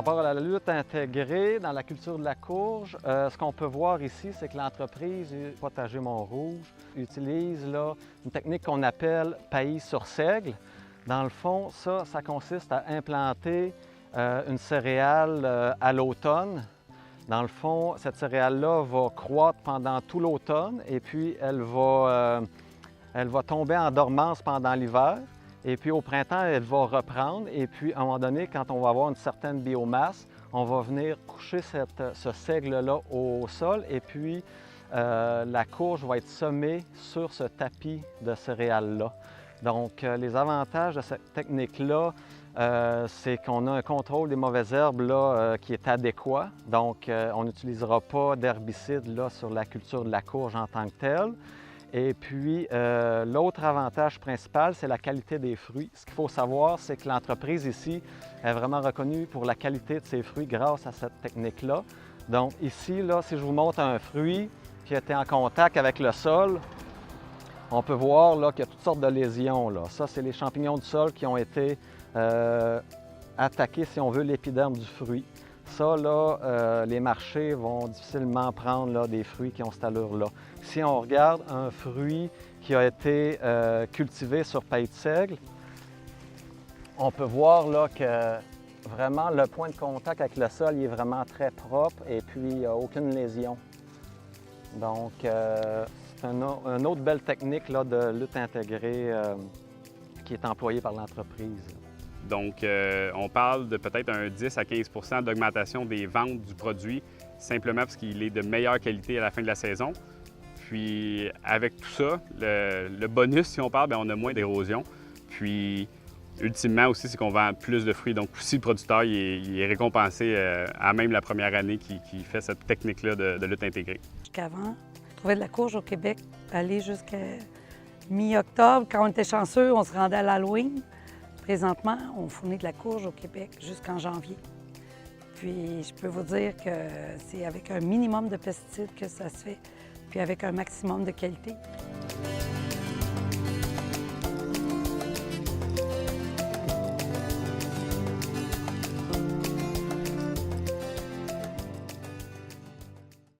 rapport à la lutte intégrée dans la culture de la courge, ce qu'on peut voir ici, c'est que l'entreprise Potager Montrouge utilise là, une technique qu'on appelle paillis sur seigle. Dans le fond, ça consiste à implanter une céréale à l'automne. Dans le fond, cette céréale-là va croître pendant tout l'automne et puis elle va tomber en dormance pendant l'hiver. Et puis au printemps, elle va reprendre. Et puis à un moment donné, quand on va avoir une certaine biomasse, on va venir coucher ce seigle-là au sol. Et puis la courge va être semée sur ce tapis de céréales-là. Donc les avantages de cette technique-là, c'est qu'on a un contrôle des mauvaises herbes là, qui est adéquat. Donc on n'utilisera pas d'herbicides là, sur la culture de la courge en tant que telle. Et puis, l'autre avantage principal, c'est la qualité des fruits. Ce qu'il faut savoir, c'est que l'entreprise ici est vraiment reconnue pour la qualité de ses fruits grâce à cette technique-là. Donc ici, là, si je vous montre un fruit qui a été en contact avec le sol, on peut voir là, qu'il y a toutes sortes de lésions. Là. Ça, c'est les champignons du sol qui ont été attaquer, si on veut, l'épiderme du fruit. Ça, là, les marchés vont difficilement prendre là, des fruits qui ont cette allure-là. Si on regarde un fruit qui a été cultivé sur paille de seigle, on peut voir là, que vraiment le point de contact avec le sol il est vraiment très propre et puis il n'y a aucune lésion. Donc, c'est une autre belle technique là, de lutte intégrée qui est employée par l'entreprise. Donc, on parle de peut-être un 10 à 15 d'augmentation des ventes du produit, simplement parce qu'il est de meilleure qualité à la fin de la saison. Puis, avec tout ça, le bonus, si on parle, bien, on a moins d'érosion. Puis, ultimement aussi, c'est qu'on vend plus de fruits. Donc, aussi, le producteur il est récompensé à même la première année qui fait cette technique-là de lutte intégrée. Jusqu'avant, on trouvait de la courge au Québec, aller jusqu'à mi-octobre. Quand on était chanceux, on se rendait à l'Halloween. Présentement, on fournit de la courge au Québec jusqu'en janvier. Puis, je peux vous dire que c'est avec un minimum de pesticides que ça se fait, puis avec un maximum de qualité.